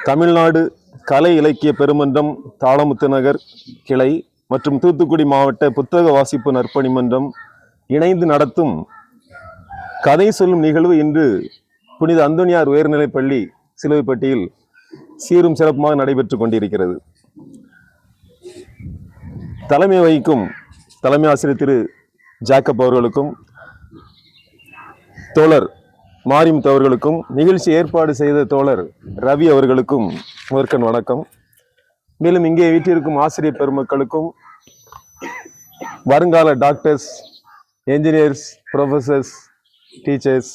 தமிழ்நாடு கலை இலக்கிய பெருமன்றம் தாளமுத்து நகர் கிளை மற்றும் தூத்துக்குடி மாவட்ட புத்தக வாசிப்பு நற்பணி மன்றம் இணைந்து நடத்தும் கதை சொல்லும் நிகழ்வு இன்று புனித அந்தோனியார் உயர்நிலைப்பள்ளி சிலுவைப்பட்டியில் சீரும் சிறப்புமாக நடைபெற்று கொண்டிருக்கிறது. தலைமை வகிக்கும் தலைமை ஆசிரியர் திரு ஜாக்கப் அவர்களுக்கும் தோழர் மாரிமுத்து அவர்களுக்கும் நிகழ்ச்சி ஏற்பாடு செய்த தோழர் ரவி அவர்களுக்கும் முதற்கண் வணக்கம். மேலும் இங்கே வீட்டிற்கும் ஆசிரியர் பெருமக்களுக்கும் வருங்கால doctors, engineers, professors, teachers,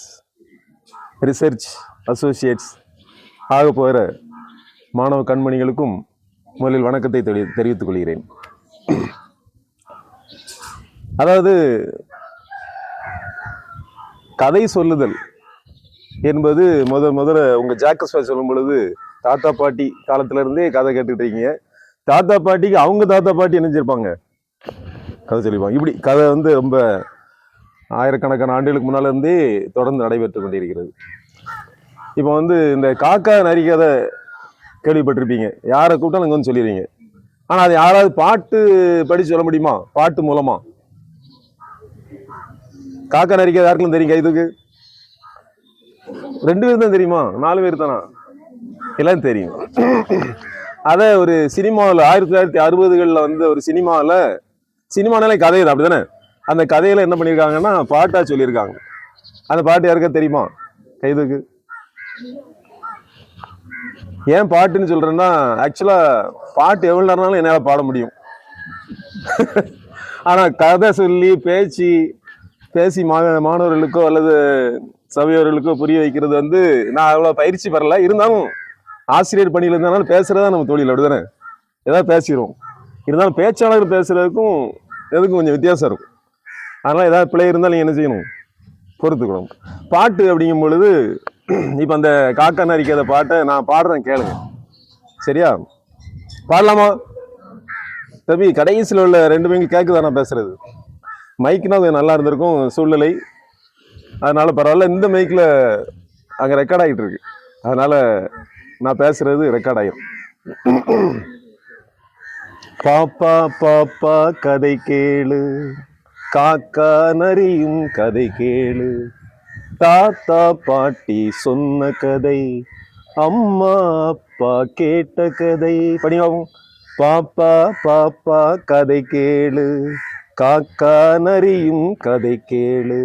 research Associates ஆக போகிற மாணவ கண்மணிகளுக்கும் முதலில் வணக்கத்தை தெரிவித்துக் கொள்கிறேன். அதாவது கதை சொல்லுதல் என்பது முதல்ல உங்க ஜாக்கஸ் சொல்லும் பொழுது தாத்தா பாட்டி காலத்துல இருந்தே கதை கேட்டுட்டு இருக்கீங்க. தாத்தா பாட்டிக்கு அவங்க தாத்தா பாட்டி நினைச்சிருப்பாங்க, கதை சொல்லிப்பாங்க. இப்படி கதை ரொம்ப ஆயிரக்கணக்கான ஆண்டுகளுக்கு முன்னால இருந்தே தொடர்ந்து நடைபெற்று கொண்டிருக்கிறது. இப்போ இந்த காக்கா நரி கதை கேள்விப்பட்டிருப்பீங்க. யாரை கூப்பிட்டா நீங்க சொல்லிடுவீங்க. ஆனா அது யாராவது பாட்டு படிச்சு சொல்ல முடியுமா? பாட்டு மூலமா காக்கா நரி கதை யாருக்கும் தெரியும்? கைதுக்கு 2 பேர் தான் தெரியுமா? 4 பேர் தானா? எல்லாம் தெரியும். அத ஒரு சினிமாவில் 1960களில் ஒரு சினிமானாலே கதை தான், அப்படிதானே? அந்த கதையில என்ன பண்ணியிருக்காங்கன்னா பாட்டா சொல்லியிருக்காங்க. அந்த பாட்டு யாருக்கா தெரியுமா? கைதுக்கு. ஏன் பாட்டுன்னு சொல்றேன்னா, ஆக்சுவலா பாட்டு எவ்வளவு நேரம்னாலும் என்னால பாட முடியும். ஆனா கதை சொல்லி பேசி மாணவர்களுக்கோ அல்லது சபையோர்களுக்கோ புரிய வைக்கிறது நான் அவ்வளவு பயிற்சி பெறல. இருந்தாலும் ஆசிரியர் பணியில் இருந்தாலும் பேசுறதா நம்ம தொழில், அப்படிதானே? ஏதாவது பேசிடுவோம். இருந்தாலும் பேச்சாளர் பேசுறதுக்கும் எதுக்கும் கொஞ்சம் வித்தியாசம் இருக்கும். அதனால ஏதாவது பிழை இருந்தாலும் நீங்க என்ன செய்யணும்? பொறுத்துக்கணும். பாட்டு அப்படிங்கும் பொழுது இப்ப அந்த காக்கா நரிக்காத பாட்டை நான் பாடுறேன், கேளுங்க. சரியா? பாடலாமா தம்பி? கடைசியில் உள்ள 2 பேரும் கேட்குதா நான் பேசுறது? மைக்குனா கொஞ்சம் நல்லா இருந்திருக்கும் சூழ்நிலை. அதனால பரவாயில்ல. இந்த மைக்ல அங்க ரெக்கார்ட் ஆகிட்டு இருக்கு, அதனால நான் பேசுறது ரெக்கார்ட் ஆயிரும். பாப்பா பாப்பா கதை கேளு, காக்கா நரியும் கதை கேளு, தாத்தா பாட்டி சொன்ன கதை, அம்மா அப்பா கேட்ட கதை. படிவாகும். பாப்பா பாப்பா கதை கேளு, காக்கா நரியும் கதை கேளு,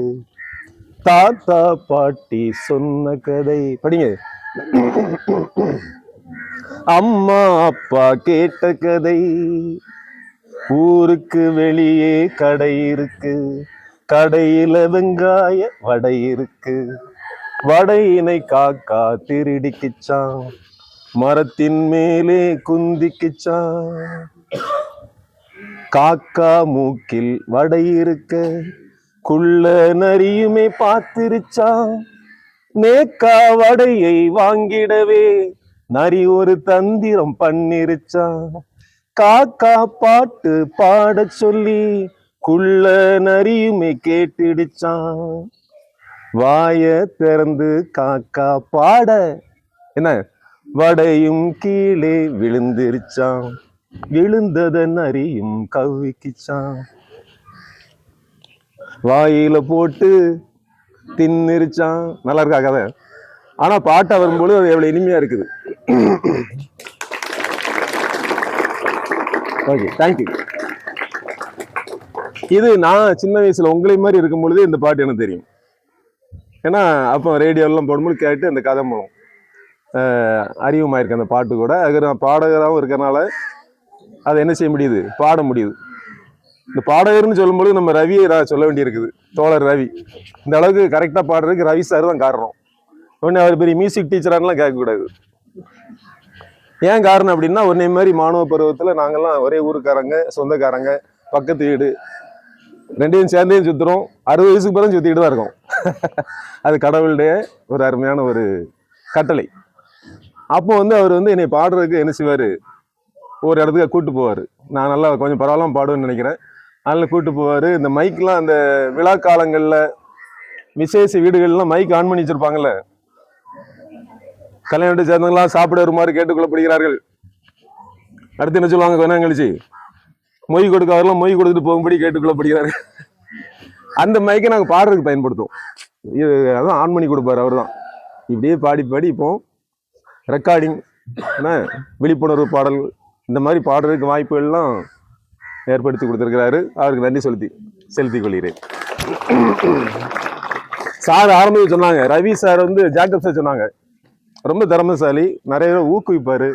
தாத்தா பாட்டி சொன்ன கதை. படிங்க. அம்மா அப்பா கேட்ட கதை. ஊருக்கு வெளியே கடை இருக்கு, கடையில வெங்காய வடை இருக்கு, வடையினை காக்கா திருடிக்குச்சான், மரத்தின் மேலே குந்திக்குச்சான், காக்கா மூக்கில் வடை இருக்க குள்ள நரியுமே பார்த்திருச்சான், நேக்கா வடையை வாங்கிடவே நரி ஒரு தந்திரம் பண்ணிருச்சான், காக்கா பாட்டு பாட சொல்லி குள்ள நரியுமே கேட்டுடுச்சான், வாய திறந்து காக்கா பாட என்ன வடையும் கீழே விழுந்திருச்சான், விழுந்தத நரியும் கவ்விக்குச்சான், வாயில போட்டு தின்னுருச்சான். நல்லா இருக்கா கதை? ஆனா பாட்டா வரும்போது அது எவ்வளவு இனிமையா இருக்குது. Okay, thank you. இது நான் சின்ன வயசுல உங்களை மாதிரி இருக்கும் பொழுது இந்த பாட்டு எனக்கு தெரியும். ஏன்னா அப்போ ரேடியோலாம் போடும்போது கேட்டு அந்த கதை மூலம் அறிவுமாயிருக்கு அந்த பாட்டு கூட. அது நான் பாடகராகவும் இருக்கிறனால அதை என்ன செய்ய முடியுது? பாட முடியுது. இந்த பாடகர்னு சொல்லும்போது நம்ம ரவியை சொல்ல வேண்டியிருக்குது. தோழர் ரவி இந்த அளவுக்கு கரெக்டா பாடுறதுக்கு ரவி சார் தான் காரணம். உடனே அவர் பெரிய மியூசிக் டீச்சரானலாம் கேட்கக்கூடாது. ஏன் காரணம் அப்படின்னா, உடனே மாதிரி மாணவ பருவத்துல நாங்கெல்லாம் ஒரே ஊருக்காரங்க, சொந்தக்காரங்க, பக்கத்து வீடு, 2ஐயும் சேர்ந்தே சுத்துறோம். 60 வயசுக்கு பிறகு சுத்திக்கிட்டு தான் இருக்கோம். அது கடவுளுடைய ஒரு அருமையான ஒரு கட்டளை. அப்போ அவர் என்னை பாடுறதுக்கு என்ன செய்வாரு? ஒரு இடத்துக்கு கூட்டு போவாரு. நான் நல்லா கொஞ்சம் பரவாயில்லாம பாடுவேன்னு நினைக்கிறேன். அதில் கூட்டு போவாரு. இந்த மைக்லாம் அந்த விழா காலங்கள்ல விசேஷ வீடுகள்லாம் மைக் ஆன் பண்ணி வச்சிருப்பாங்கல்ல, கல்யாண வீட்டை சேர்ந்தவங்களாம் சாப்பிட வருமாறு கேட்டுக்கொள்ளப்படுகிறார்கள். அடுத்து என்ன சொல்லுவாங்க கொஞ்ச நேரம் கழிச்சு? மொய் கொடுக்காதெல்லாம் மொய் கொடுத்துட்டு போகும்படி கேட்டுக்கொள்ளப்படுகிறார்கள். அந்த மைக்கை நாங்கள் பாடுறதுக்கு பயன்படுத்துவோம். அதான் ஆன் பண்ணி கொடுப்பாரு அவர் தான். இப்படியே பாடி பாடி இப்போ ரெக்கார்டிங், விழிப்புணர்வு பாடல், இந்த மாதிரி பாடுறதுக்கு வாய்ப்புகள்லாம் ஏற்படுத்தி கொடுத்துருக்கிறாரு. அவருக்கு நன்றி செலுத்திக் கொள்கிறேன். சார் ஆரம்பிச்சு சொன்னாங்க, ரவி சார் வந்து ஜாக்கப் சார் சொன்னாங்க, ரொம்ப திறமைசாலி, நிறைய ஊக்குவிப்பார்,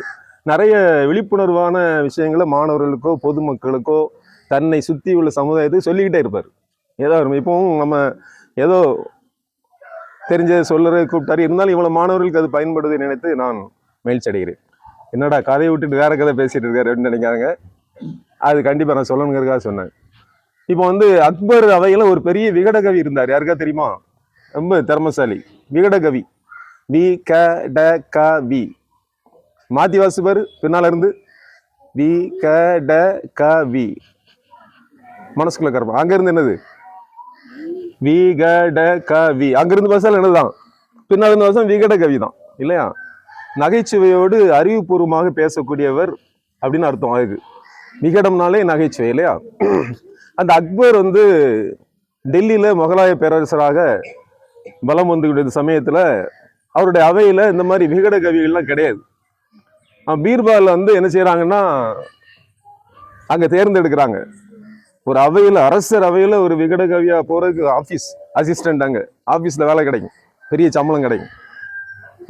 நிறைய விழிப்புணர்வான விஷயங்களை மாணவர்களுக்கோ பொதுமக்களுக்கோ தன்னை சுற்றி உள்ள சமுதாயத்துக்கு சொல்லிக்கிட்டே இருப்பார். ஏதோ இப்போவும் நம்ம ஏதோ தெரிஞ்ச சொல்லுறது கூப்பிட்டாரு, இருந்தாலும் இவ்வளோ மாணவர்களுக்கு அது பயன்படுவதை நினைத்து நான் மகிழ்ச்சி அடைகிறேன். என்னடா கதையை விட்டுட்டு வேற கதை பேசிட்டு இருக்காரு அப்படின்னு நினைக்காங்க. அது கண்டிப்பாக நான் சொல்லணுங்கிறதுக்காக சொன்னேன். இப்போ வந்து அக்பர் அவையில் ஒரு பெரிய விகடகவி இருந்தார். யாருக்கா தெரியுமா? ரொம்ப திறமசாலி விகடகவி. வி க ட க வி மாத்தி வாசுபார் பின்னால இருந்து. வி க ட க வி மனசுக்குள்ள கருப்பா. அங்க இருந்து என்னது? வி க ட க வி. அங்கிருந்து பசால் என்னதுதான்? பின்னால இருந்து வாசம் விகட கவி தான் இல்லையா? நகைச்சுவையோடு அறிவுபூர்வமாக பேசக்கூடியவர் அப்படின்னு அர்த்தம். அதுக்கு விகடம்னாலே நகைச்சுவை இல்லையா? அந்த அக்பர் வந்து டெல்லியில முகலாய பேரரசராக பலம் வந்துக்கூடிய சமயத்துல அவருடைய அவையில இந்த மாதிரி விகட கவிகள்லாம் கிடையாது. பீர்பால் வந்து என்ன செய்யறாங்கன்னா அங்க தேர்ந்தெடுக்கிறாங்க. ஒரு அவையில, அரசர் அவையில ஒரு விகட கவியா போறதுக்கு ஆபீஸ் அசிஸ்டன்ட், அங்க ஆபீஸ்ல வேலை கிடைக்கும், பெரிய சம்பளம் கிடைக்கும்.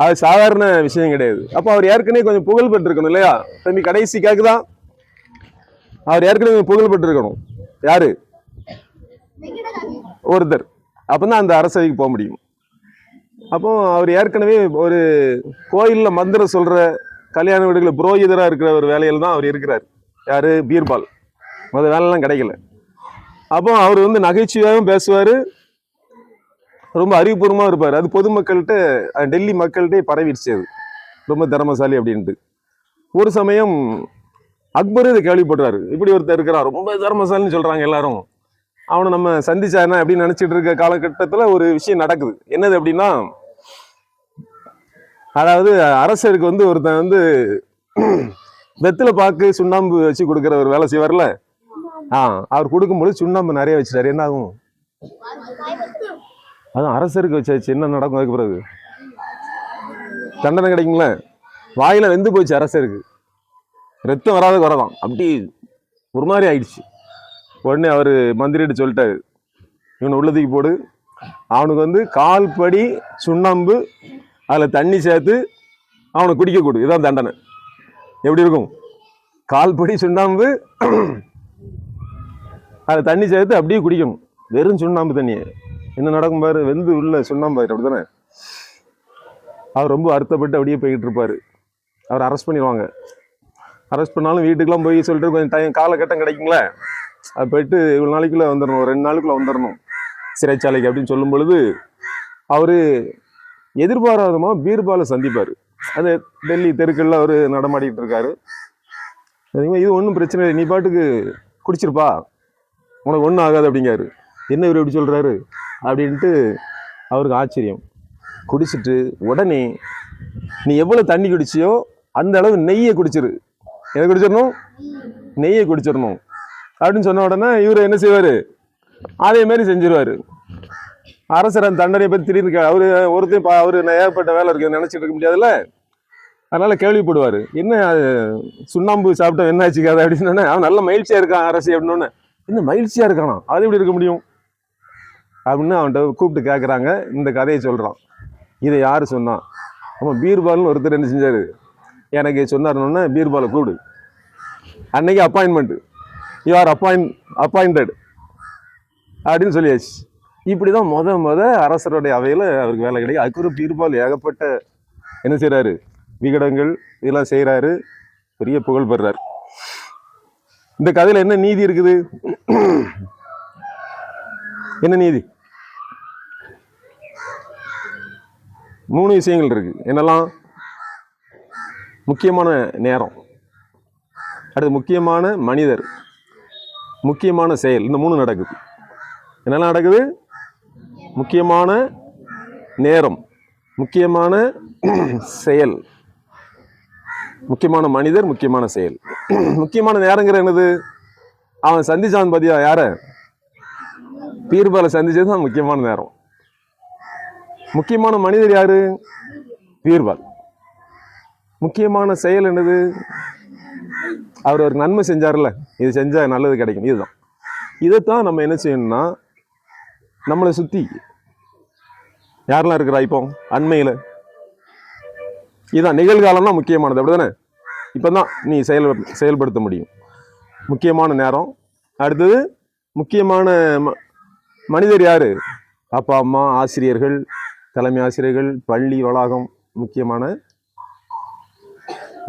அது சாதாரண விஷயம் கிடையாது. அப்ப அவர் ஏற்கனவே கொஞ்சம் புகழ் பெற்றிருக்கணும் இல்லையா? தம்பி கடைசி கேக்குதான், அவர் ஏற்கனவே புகழ் பெற்றிருக்கணும். யாரு? ஒருத்தர். அப்பதான் அந்த அரசவைக்கு போக முடியும். அப்போ அவர் ஏற்கனவே ஒரு கோயில்ல மந்திரம் சொல்ற, கல்யாண வீடுகளில் புரோகிதரா இருக்கிற ஒரு வேலையில் தான் அவர் இருக்கிறார். யாரு? பீர்பால். மற்ற வேலையெல்லாம் கிடைக்கல. அப்போ அவர் வந்து நகைச்சுவையாகவும் பேசுவாரு, ரொம்ப அறிவுபூர்வமாக இருப்பார். அது பொதுமக்கள்கிட்ட, டெல்லி மக்கள்கிட்ட பரவிடுச்சு அது ரொம்ப திறமசாலி அப்படின்ட்டு. ஒரு சமயம் அக்பர் இதை கேள்விப்படுறாரு, இப்படி ஒருத்தர் இருக்கிறான் ரொம்ப திறமசாலின்னு சொல்றாங்க எல்லாரும், அவனை நம்ம சந்திச்சாருன்னா அப்படின்னு நினைச்சிட்டு இருக்க காலகட்டத்தில் ஒரு விஷயம் நடக்குது. என்னது அப்படின்னா, அதாவது அரசருக்கு வந்து ஒருத்தன் வந்து வெத்தில பாக்கு சுண்ணாம்பு வச்சு கொடுக்குற ஒரு வேலை செய்வார்ல, அவர் கொடுக்கும்போது சுண்ணாம்பு நிறைய வச்சுட்டாரு. என்ன ஆகும்? அதான் அரசருக்கு வச்சாச்சு, என்ன நடக்கும்? அதுக்கு பிறகு தண்டனை கிடைக்குங்கள. வாயில வெந்து போச்சு அரசருக்கு, ரத்தம் வராத குறைதான், அப்படி ஒரு மாதிரி ஆயிடுச்சு. உடனே அவர் மந்திரிட்டு சொல்லிட்டாரு, இவனை உள்ளதுக்கு போடு, அவனுக்கு வந்து கால்படி சுண்ணாம்பு அதில் தண்ணி சேர்த்து அவனை குடிக்க கொடு, இதான் தண்டனை. எப்படி இருக்கும்? கால்படி சுண்ணாம்பு அதில் தண்ணி சேர்த்து அப்படியே குடிக்கணும், வெறும் சுண்ணாம்பு தண்ணியை. என்ன நடக்கும் பாரு, வெந்து உள்ள சுண்ணாம்பு ஆயிட்டு. அப்படித்தானே? அவர் ரொம்ப வருத்தப்பட்டு அப்படியே போய்கிட்டு இருப்பாரு. அவர் அரெஸ்ட் பண்ணிடுவாங்க. அரெஸ்ட் பண்ணாலும் வீட்டுக்கெல்லாம் போய் சொல்லிட்டு கொஞ்சம் டைம் காலகட்டம் கிடைக்குங்களே, அது போயிட்டு இவ்வளோ நாளைக்குள்ள வந்துடணும், 2 நாளுக்குள்ள வந்துடணும் சிறைச்சாலைக்கு அப்படின்னு சொல்லும் பொழுது அவரு எதிர்பாராதமா பீர்பாலை சந்திப்பாரு. அது டெல்லி தெருக்கள்ல அவரு நடமாடிட்டு இருக்காரு. இது ஒன்றும் பிரச்சனை இல்லை, நீ பாட்டுக்கு குடிச்சிருப்பா, உனக்கு ஒன்றும் ஆகாது அப்படிங்காரு. என்ன இவர் எப்படி சொல்றாரு அப்படின்ட்டு அவருக்கு ஆச்சரியம். குடிச்சிட்டு உடனே நீ எவ்வளவு தண்ணி குடிச்சியோ அந்த அளவு நெய்யை குடிச்சிரு. எதை குடிச்சிடணும்? நெய்யை குடிச்சிடணும் அப்படின்னு சொன்ன உடனே இவர் என்ன செய்வாரு? அதே மாதிரி செஞ்சிருவாரு. அரசர் அந்த தண்டனை பற்றி திடீர்னு அவரு ஒருத்தையும் அவரு ஏற்பட்ட வேலை இருக்கு நினைச்சிட்டு இருக்க முடியாதுல்ல, அதனால கேள்விப்படுவாரு. என்ன சுண்ணாம்பு சாப்பிட்டா என்ன ஆச்சுக்காது அப்படின்னு சொன்னேன். அவன் நல்ல மகிழ்ச்சியா இருக்கான் அரசு அப்படின்னு. என்ன மகிழ்ச்சியா இருக்கானா, அது எப்படி இருக்க முடியும் அப்படின்னு அவன்கிட்ட கூப்பிட்டு கேட்குறாங்க. இந்த கதையை சொல்றான். இதை யாரு சொன்னா? ஆமா, பீர்பால்னு ஒருத்தர் என்ன செஞ்சாரு, எனக்கு சொன்னாருன்னா பீர்பாலை கூப்பிடு, அன்னைக்கு அப்பாயின்மெண்ட், யூ ஆர் அப்பாயிண்டட் அப்படின்னு சொல்லியாச்சு. இப்படிதான் முத அரசருடைய அவையில அவருக்கு வேலை கிடைக்கும். அதுக்கு ஒரு பீர்பால் ஏகப்பட்ட என்ன செய்யறாரு, விகடங்கள் இதெல்லாம் செய்யறாரு, பெரிய புகழ் பெறாரு. இந்த கதையில என்ன நீதி இருக்குது? என்ன நீதி? 3 விஷயங்கள் இருக்கு. என்னெல்லாம்? முக்கியமான நேரம், அடுத்து முக்கியமான மனிதர், முக்கியமான செயல். இந்த 3 நடக்குது. என்னெல்லாம் நடக்குது? முக்கியமான நேரம், முக்கியமான செயல், முக்கியமான மனிதர், முக்கியமான செயல். முக்கியமான நேரங்கிற என்னது? அவன் சந்திச்சான் பாத்தியா யார? பீர்பாலை சந்திச்சதுதான் முக்கியமான நேரம். முக்கியமான மனிதர் யாரு? பீர்பால். முக்கியமான செயல் என்னது? அவர் ஒரு நன்மை செஞ்சார்ல, இது செஞ்சா நல்லது கிடைக்கும். இதுதான். இதைத்தான் நம்ம என்ன செய்யணும்னா, நம்மளை சுத்தி யாரெல்லாம் இருக்கிறா இப்போ அண்மையில, இதுதான் நிகழ்காலம்னா முக்கியமானது, அப்படிதானே? இப்பதான் நீ செயல்படுத்த முடியும். முக்கியமான நேரம். அடுத்தது முக்கியமான மனிதர் யாரு? அப்பா அம்மா, ஆசிரியர்கள், தலைமை ஆசிரியர்கள், பள்ளி வளாகம், முக்கியமான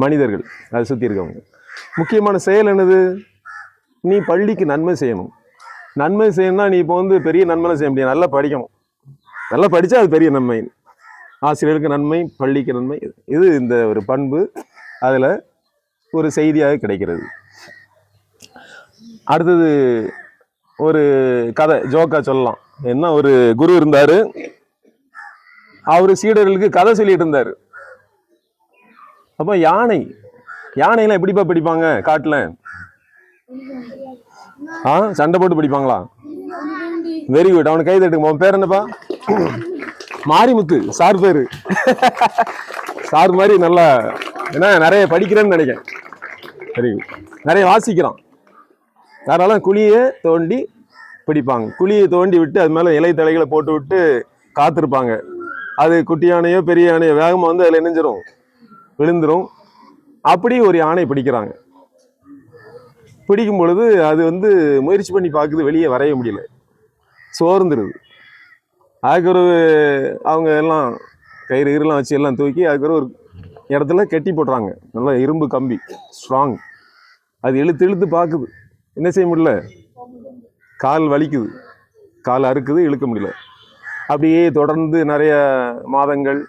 மனிதர்கள் அதை சுத்தி இருக்கவங்க. முக்கியமான செயல் என்னது? நீ பள்ளிக்கு நன்மை செய்யணும். நன்மை செய்யணும்னா நீ இப்போ பெரிய நன்மை செய்ய முடியாது, நல்லா படிக்கணும். நல்லா படிச்சா அது பெரிய நன்மை. ஆசிரியர்களுக்கு நன்மை, பள்ளிக்கு நன்மை. இது இந்த ஒரு பண்பு அதுல ஒரு செய்தியாக கிடைக்கிறது. அடுத்தது ஒரு கதை ஜோக்கா சொல்லலாம். என்ன, ஒரு குரு இருந்தாரு, அவரு சீடர்களுக்கு கதை சொல்லிட்டு இருந்தாரு. அப்ப யானைலாம் எப்படிப்பா படிப்பாங்க காட்டுல? சண்டை போட்டு படிப்பாங்களா? வெரி குட், அவனுக்கு கை தட்டுங்க. உன் பேர் என்னப்பா? மாரிமுத்து சார் பேரு. சார் மாதிரி நல்லா என்ன நிறைய படிக்கிறேன்னு நினைக்கிறேன். வெரி குட், நிறைய வாசிக்கிறான். அதனால குழியை தோண்டி பிடிப்பாங்க. குழியை தோண்டி விட்டு அது மேல இலை தலைகளை போட்டு விட்டு காத்திருப்பாங்க. அது குட்டி யானையோ பெரிய யானையோ வேகமா அதுல இணைஞ்சிரும், விழுந்துரும். அப்படி ஒரு யானை பிடிக்கிறாங்க. பிடிக்கும் பொழுது அது முயற்சி பண்ணி பார்க்குது, வெளியே வரைய முடியல, சோர்ந்துருது. அதுக்கு ஒரு அவங்க எல்லாம் கயிறுலாம் வச்சு எல்லாம் தூக்கி அதுக்கு ஒரு இடத்துல கட்டி போடுறாங்க. நல்லா இரும்பு கம்பி, ஸ்ட்ராங். அது இழுத்து இழுத்து பார்க்குது, என்ன செய்ய முடியல, கால் வலிக்குது, கால் அறுக்குது, இழுக்க முடியல. அப்படியே தொடர்ந்து நிறைய மாதங்கள்,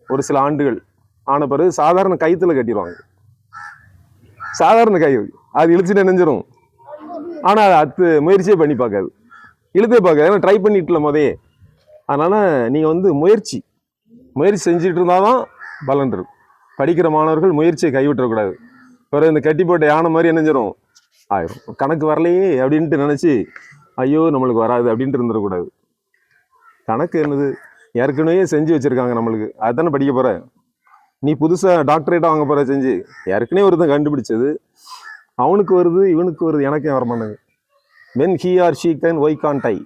ஒரு சில ஆண்டுகள் ஆன பிறகு சாதாரண கயித்துல கட்டிடுவாங்க. சாதாரண கயிறு அது இழுச்சுட்டு நினைஞ்சிரும். ஆனா அது முயற்சியே பண்ணி பார்க்காது, இழுத்தே பார்க்காது. ஏன்னா ட்ரை பண்ணிட்டுல போதே. அதனால நீங்க முயற்சி செஞ்சுட்டு இருந்தாதான் பலன் இருக்கும். படிக்கிற மாணவர்கள் முயற்சியை கைவிட்டக்கூடாது. பிறகு இந்த கட்டி போட்ட யானை மாதிரி என்னஞ்சிரும் ஆயிரும். கணக்கு வரலையே அப்படின்ட்டு நினைச்சு ஐயோ நம்மளுக்கு வராது அப்படின்ட்டு இருந்துடக்கூடாது. கணக்கு என்னது, ஏற்கனவே செஞ்சு வச்சிருக்காங்க நம்மளுக்கு, அதுதானே படிக்க போற. நீ புதுசா டாக்டரேட்டா வாங்க போற செஞ்சு, ஏற்கனவே ஒருத்தன் கண்டுபிடிச்சது, அவனுக்கு வருது இவனுக்கு வருது, எனக்கே வரமாட்டேங்குது. when he or she can, why can't I?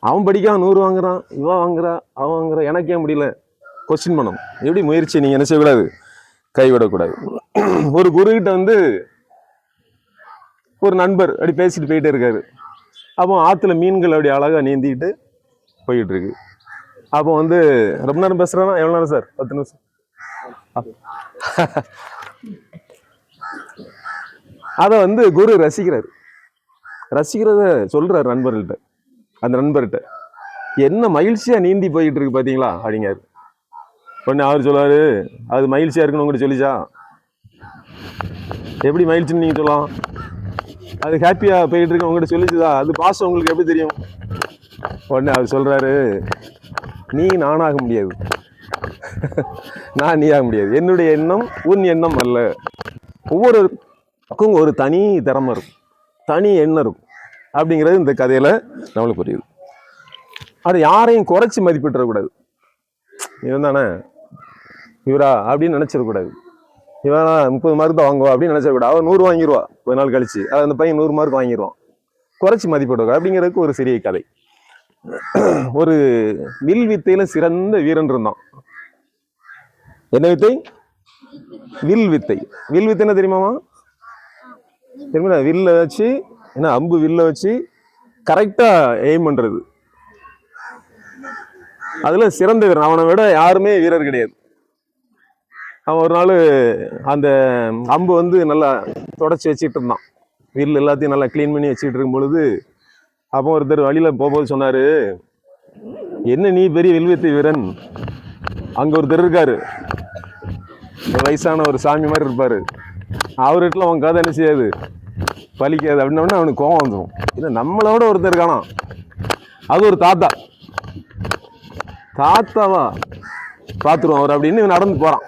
அவன் படிக்காம 100 வாங்குறான், இவன் வாங்குறா, அவன் வாங்குறான், எனக்கே முடியல. கொஸ்டின் பண்ணணும். எப்படி முயற்சி நீங்க என்ன செய்யக்கூடாது, கைவிடக்கூடாது. ஒரு குருகிட்ட ஒரு நண்பர் அப்படி பேசிட்டு போயிட்டே இருக்காரு. அப்போ ஆத்துல மீன்கள் அப்படி அழகா நீந்திட்டு போயிட்டு இருக்கு. அப்போ ரொம்ப நேரம் பேசுறானா? எவ்வளவு நேரம் சார்? 10 நிமிஷம். அத குரு ரசிக்கிறத சொல்றாரு நண்பர்கள்ட்ட. அந்த நண்பர்கிட்ட என்ன மகிழ்ச்சியா நீந்தி போயிட்டு இருக்கு பாத்தீங்களா அப்படிங்காரு. உடனே அவர் சொல்றாரு, அது மகிழ்ச்சியா இருக்குன்னு உங்கள்கிட்ட சொல்லிச்சா? எப்படி மகிழ்ச்சின்னு நீங்க சொல்லலாம்? அது ஹாப்பியா போயிட்டு இருக்கு உங்ககிட்ட சொல்லிச்சுதா? அது பாசம் உங்களுக்கு எப்படி தெரியும்? உடனே அவர் சொல்றாரு, நீ நானாக முடியாது, நான் நீ ஆக முடியாது. என்னுடைய எண்ணம் உன் எண்ணம் அல்ல. ஒவ்வொருக்கும் ஒரு தனி திறமை இருக்கும், தனி எண்ணம் இருக்கும். அப்படிங்கிறது இந்த கதையில நம்மளுக்கு புரியுது. அது யாரையும் குறைச்சி மதிப்பிட்டுறக்கூடாது. இவன் தானே இவரா அப்படின்னு நினைச்சிடக்கூடாது. இவனா 30 மார்க் தான் வாங்குவா அப்படின்னு நினைச்சிடக்கூடாது. அவன் 100 வாங்கிடுவா கொஞ்ச நாள் கழிச்சு. அந்த பையன் 100 மார்க் வாங்கிடுவான். குறைச்சி மதிப்பிடுவாங்க. அப்படிங்கிறதுக்கு ஒரு சிறிய கதை. ஒரு வில் வித்தையில சிறந்த வீரன் இருந்தான். என்ன வித்தை? வில் வித்தை. வில் வித்தை என்ன தெரியுமாமா? தெரியுமா? வில்ல வச்சு அம்பு வில்ல வச்சு கரெக்டா எய்ம் பண்றது. அதுல சிறந்த வீரன். அவனை விட யாருமே வீரர் கிடையாது. அவன் ஒரு நாள் அந்த அம்பு நல்லா தொடச்சி வச்சுட்டு இருந்தான். வில் எல்லாத்தையும் நல்லா கிளீன் பண்ணி வச்சுட்டு இருக்கும் பொழுது, அப்போ ஒருத்தர் வழியில போகும்போது சொன்னாரு, என்ன நீ பெரிய வில்வித்தை வீரன், அங்க ஒருத்தர் இருக்காரு, வயசான ஒரு சாமி மாதிரி இருப்பாரு, அவர்கிட்ட அவன் கதை என்ன செய்யாது, பலிக்காது அப்படின்னா அவனுக்கு கோவம் வந்துடும். இல்லை நம்மளோட ஒருத்தர் இருக்கானா, அது ஒரு தாத்தாவா, பார்த்துருவோம் அவர் அப்படின்னு இவன் நடந்து போறான்.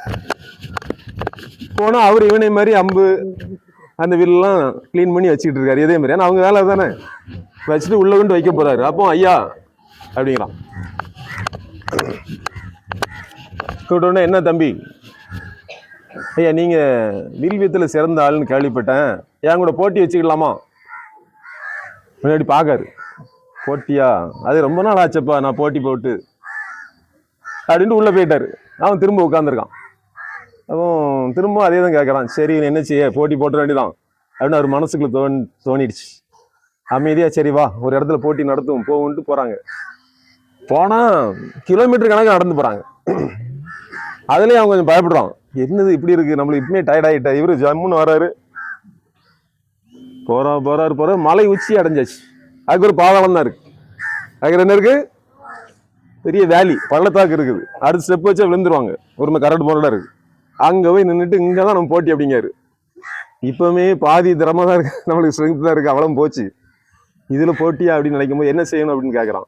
போனா அவர் இவனை மாதிரி அம்பு அந்த வில்லாம் கிளீன் பண்ணி வச்சுக்கிட்டு இருக்காரு. இதே மாதிரி ஏன்னா அவங்க வேலை தானே வச்சுட்டு உள்ள கொண்டு வைக்க போறாரு. அப்போ ஐயா அப்படிங்கிறான். கூப்பிட்டோன்னே, என்ன தம்பி, ஐயா நீங்க வில்வியத்துல சிறந்த ஆளுன்னு கேள்விப்பட்டேன், என் கூட போட்டி வச்சுக்கலாமா? முன்னாடி பாக்காரு. போட்டியா? அது ரொம்ப நாள் ஆச்சப்பா நான் போட்டி போட்டு அப்படின்ட்டு உள்ள போயிட்டாரு. அவன் திரும்ப உட்காந்துருக்கான். அவன் திரும்ப அதே தான் கேட்கறான். சரி என்ன செய்ய, போட்டி போட்ட வேண்டியதான் அப்படின்னு அவர் மனசுக்குள்ள தோணிடுச்சு. அமைதியா சரி வா ஒரு இடத்துல போட்டி நடத்தும் போகுன்ட்டு போறாங்க. போனா கிலோமீட்டர் கணக்கு நடந்து போறாங்க. அதுலயும் அவங்க கொஞ்சம் பயப்படுறான். என்னது இப்படி இருக்கு, நம்மளுக்கு இப்பவுமே டயர்ட் ஆகிட்டா. இவரு ஜம்முன்னு வர்றாரு. போறாரு மலை உச்சி அடைஞ்சாச்சு. அதுக்கு ஒரு பாதாளம் தான் இருக்கு. அதுக்கு என்ன இருக்கு, பெரிய வேலி பள்ளத்தாக்கு இருக்குது. அடுத்த ஸ்டெப் வச்சா விழுந்துருவாங்க. ஒரு கரண்ட் போர்டா இருக்கு. அங்க போய் நின்றுட்டு இங்கதான் நம்ம போட்டி அப்படிங்காரு. இப்பவுமே பாதி திறமை தான் இருக்கு, நம்மளுக்கு ஸ்ட்ரென்த் தான் இருக்கு, அவ்வளவு போச்சு. இதுல போட்டியா அப்படின்னு நினைக்கும் போது என்ன செய்யணும் அப்படின்னு கேட்கறான்.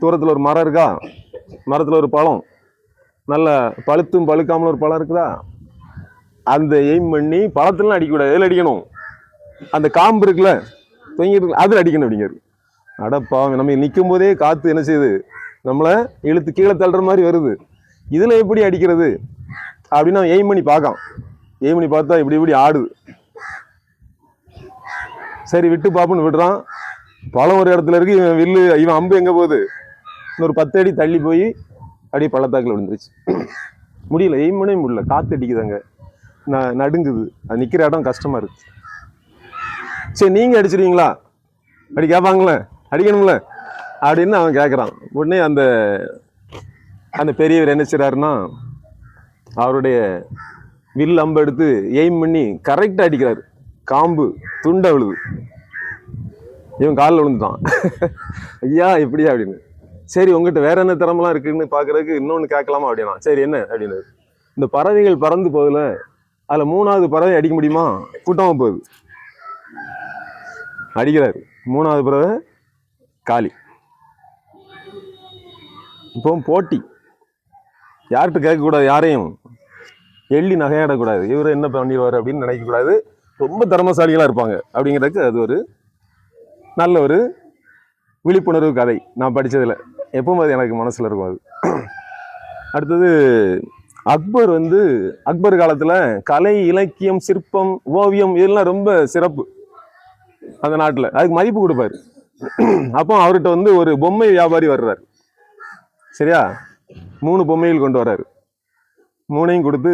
தூரத்துல ஒரு மரம் இருக்கா, மரத்துல ஒரு பழம், நல்ல பழுத்தும் பழுக்காமல ஒரு பழம் இருக்குதா, அந்த எய்ம் பண்ணி பழத்துலாம் அடிக்கக்கூடாது. எதில் அடிக்கணும், அந்த காம்பு இருக்குல்ல தொங்கிட்டு அதுல அடிக்கணும் அப்படிங்காரு. அடப்பா, நம்ம நிற்கும் போதே காத்து என்ன செய்யுது, நம்மளை இழுத்து கீழே தள்ளுற மாதிரி வருது, இதுல எப்படி அடிக்கிறது அப்படின்னு அவன் எய்ம் பண்ணி பார்க்கான். எய்ம் பண்ணி பார்த்தா இப்படி ஆடுது. சரி விட்டு பாப்புன்னு விடுறான். பழம் ஒரு இடத்துல இருக்கு, இவன் வில்லு இவன் அம்பு எங்க போகுது, இன்னொரு 10 அடி தள்ளி போய் அப்படியே பள்ளத்தாக்குல விழுந்துருச்சு. முடியல, எய்ம் பண்ணவே முடியல, காத்து அடிக்குதாங்க, நடுங்குது. அது நிக்கிற இடம் கஷ்டமா இருக்கு. சரி நீங்க அடிச்சிருவீங்களா அப்படி கேட்பாங்களே, அடிக்கணும்ல அப்படின்னு அவன் கேட்கறான். உடனே அந்த அந்த பெரியவர் என்ன செய்றாருன்னா, அவருடைய வில் அம்பு எடுத்து எய்ம் பண்ணி கரெக்டா அடிக்கிறாரு. காம்பு துண்டை விழுது. இவன் காலில் விழுந்துட்டான். ஐயா இப்படியா அப்படின்னு. சரி உங்ககிட்ட வேற என்ன திறமெல்லாம் இருக்குன்னு பாக்குறதுக்கு இன்னொன்னு கேட்கலாமா அப்படின்னா. சரி என்ன அப்படின்னு. இந்த பறவைகள் பறந்து போகுதுல, அதுல 3வது பறவை அடிக்க முடியுமா, கூட்டமா போகுது, அடிக்கிறாரு. 3வது பறவை காலி. இப்போ போட்டி யார்கிட்ட கேட்கக்கூடாது, யாரையும் எள்ளி நகையாடக்கூடாது, இவரை என்ன பண்ணிடுவாரு அப்படின்னு நினைக்கக்கூடாது. ரொம்ப திறமசாலிகளா இருப்பாங்க அப்படிங்கிறதுக்கு அது ஒரு நல்ல ஒரு விழிப்புணர்வு கதை. நான் படிச்சதுல எப்பவும் அது எனக்கு மனசுல இருக்கும். அது அடுத்தது அக்பர் அக்பர் காலத்துல கலை இலக்கியம் சிற்பம் ஓவியம் இதெல்லாம் ரொம்ப சிறப்பு அந்த நாட்டுல, அதுக்கு மதிப்பு கொடுப்பாரு. அப்போ அவர்கிட்ட ஒரு பொம்மை வியாபாரி வர்றாரு. சரியா, 3 பொம்மைகள் கொண்டு வர்றாரு. 3ஐயும் கொடுத்து,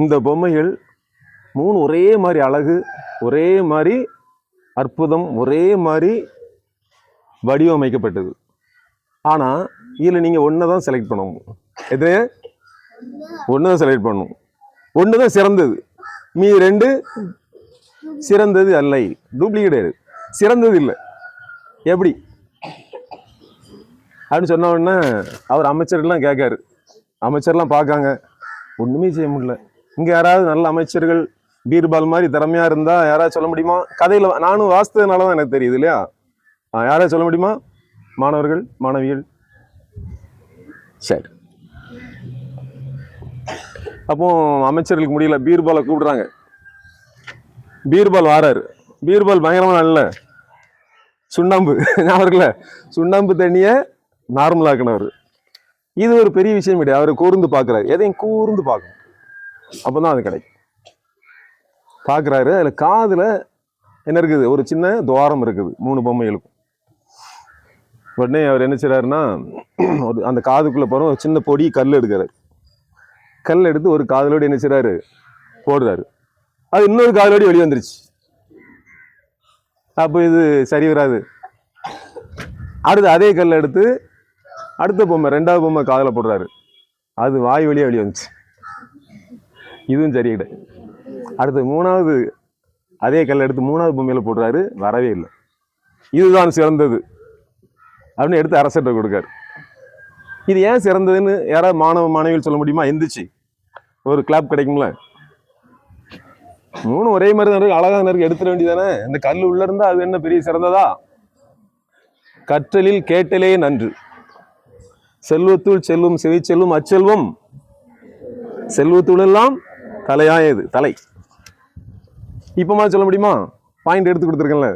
இந்த பொம்மைகள் 3 ஒரே மாதிரி அழகு, ஒரே மாதிரி அற்புதம், ஒரே மாதிரி வடிவமைக்கப்பட்டது. ஆனா இதுல நீங்க ஒன்னதான் செலக்ட் பண்ணணும். எது ஒன்னதான் செலக்ட் பண்ணணும். ஒண்ணுதான் சிறந்தது, மீதி 2 சிறந்தது அல்ல, டூப்ளிகேட், சிறந்தது இல்லை. எப்படி அப்படின்னு சொன்ன உடனே அவர் அமைச்சர்கள்லாம் கேட்காரு. அமைச்சர்லாம் பார்க்காங்க, ஒண்ணுமே செய்ய முடியல. இங்க யாராவது நல்ல அமைச்சர்கள் பீர்பால் மாதிரி திறமையா இருந்தா யாராவது சொல்ல முடியுமா? கதையில நானும் வாசித்ததுனாலதான் எனக்கு தெரியுது இல்லையா, யாராவது சொல்ல முடியுமா? மாணவர்கள் மாணவிகள். சரி, அப்போ அமைச்சர்களுக்கு முடியல, பீர்பாலை கூப்பிடுறாங்க. பீர்பால் வாராரு. பீர்பால் பயங்கரமா நல்ல சுண்ணாம்பு அவர்கள சுண்ணாம்பு தண்ணிய நார்மலாக்கினவர். இது ஒரு பெரிய விஷயம் கிடையாது. அவரு கூர்ந்து பாக்குறாரு, எதையும் கூர்ந்து பார்க்கணும், அப்பதான் அது கிடைக்கும். பாக்குறாரு, அதுல காதுல என்ன இருக்குது, ஒரு சின்ன துவாரம் இருக்குது 3 பொம்மைகளுக்கும். உடனே அவர் என்ன செய்றாருன்னா, அந்த காதுக்குள்ள போற ஒரு சின்ன பொடி கல் எடுக்கிறாரு. கல் எடுத்து ஒரு காதலோடு என்ன செய்றாரு, போடுறாரு. அது இன்னொரு காதலோடு வெளியே வந்துருச்சு. அப்போ இது சரி வராது. அடுத்து அதே கல் எடுத்து அடுத்த பொம்மை 2வது பொம்மை காதல போடுறாரு. அது வாய் வழியா வெளியே வந்துச்சு. இதுவும் சரி கிடையாது. அடுத்து 3வது அதே கல் எடுத்து 3வது பொம்மையில போடுறாரு, வரவே இல்லை. இதுதான் சிறந்தது அப்படின்னு எடுத்து அரசர்கிட்ட கொடுக்காரு. இது ஏன் சிறந்ததுன்னு யாராவது மாணவ மாணவிகள் சொல்ல முடியுமா? எந்திரிச்சு ஒரு கிளாப் கிடைக்கும்ல. 3 ஒரே மாதிரி தான் இருக்கு, அழகா இருக்கு, எடுத்துட வேண்டியதானே. இந்த கல் உள்ள இருந்தா அது என்ன பெரிய சிறந்ததா? கற்றலில் கேட்டலே நன்று. செல்வத்துள் செல்லும் செவி செல்லும் அச்செல்வம் செல்வத்துள் எல்லாம் தலையாயது தலை. இப்பமா சொல்ல முடியுமா? பாயிண்ட் எடுத்து கொடுத்துருக்கேன்ல.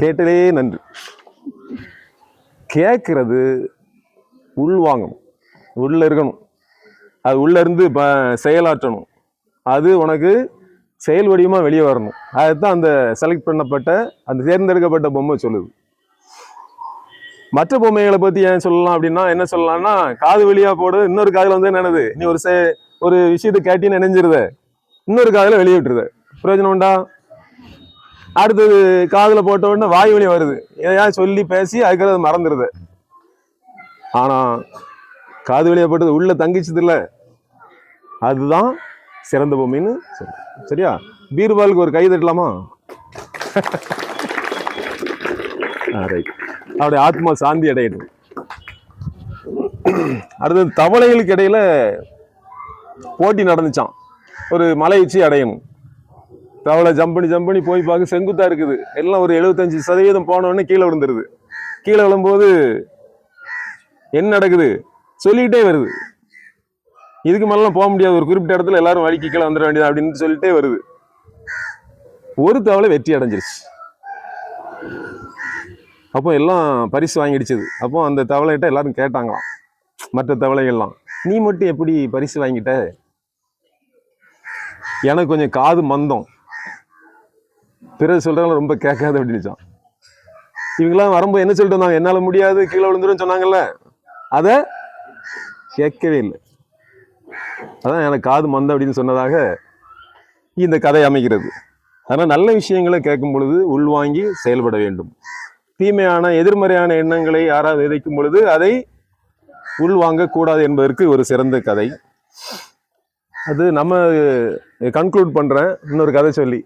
கேட்டதே நன்று. கேட்கறது உள்வாங்கணும், உள்ள இருக்கணும், அது உள்ள இருந்து செயலாற்றணும், அது உனக்கு செயல் வடிவமா வெளியே வரணும். அதுதான் அந்த செலக்ட் பண்ணப்பட்ட அந்த தேர்ந்தெடுக்கப்பட்ட பொம்மை சொல்லுது. மற்ற பொம்மைகளை பத்தி ஏன் சொல்லலாம் அப்படின்னா என்ன சொல்லலாம்னா, காது வழியா போடு, இன்னொரு காதுல வந்து என்னது, நீ ஒரு விஷயத்தை கேட்டின்னு நினைஞ்சிருத, இன்னொரு காதுல வெளியே விட்டுருத, பிரயோஜனம் உண்டா? அடுத்தது காதுல போட்ட உடனே வாய் வழி வருது, எதையா சொல்லி பேசி அதுக்கு மறந்துடுது. ஆனா காது வழியா போட்டது உள்ள தங்கிச்சது இல்ல, அதுதான் சிறந்த பொம்மைன்னு சொல்லு. சரியா? பீர்பாலுக்கு ஒரு கை தட்டலாமா? ரைட். அவருடைய ஆத்மா சாந்தி அடையட்டும். அடுத்தது தவளைகளுக்கு இடையில போட்டி நடந்துச்சான். ஒரு மலை உச்சி அடையணும். தவளை ஜம்பனி போய் பார்க்க செங்குத்தா இருக்குது. எல்லாம் ஒரு 75% போன உடனே கீழே விழுந்துருது. கீழே விழும்போது என்ன நடக்குது? சொல்லிக்கிட்டே வருது, இதுக்கு மேலாம் போக முடியாது, ஒரு குறிப்பிட்ட இடத்துல எல்லாரும் வழிக்கு கீழே வந்துட வேண்டியது அப்படின்னு சொல்லிட்டே வருது. ஒரு தவளை வெற்றி அடைஞ்சிருச்சு. அப்போ எல்லாம் பரிசு வாங்கிடுச்சுது. அப்போ அந்த தவளைகிட்ட எல்லாரும் கேட்டாங்களாம், மற்ற தவளைகள்லாம், நீ மட்டும் எப்படி பரிசு வாங்கிட்ட? எனக்கு கொஞ்சம் காது மந்தம், பிறகு சொல்றாங்க ரொம்ப கேட்காது அப்படின்னுச்சான். இவங்கெல்லாம் வரும்போது என்ன சொல்லிட்டு வந்தாங்க? என்னால முடியாது, கீழே விழுந்துரும் சொன்னாங்கல்ல, அதை கேட்கவே இல்லை. அதான் எனக்கு காது மந்தம் அப்படின்னு சொன்னதாக இந்த கதை அமைகிறது. அதனால் நல்ல விஷயங்களை கேட்கும் பொழுது உள்வாங்கி செயல்பட வேண்டும். தீமையான எதிர்மறையான எண்ணங்களை யாராவது விதைக்கும் பொழுது அதை உள்வாங்க கூடாது என்பதற்கு ஒரு சிறந்த கதை. அது நம்ம கன்க்ளூட் பண்றேன் இன்னொரு கதை சொல்லி.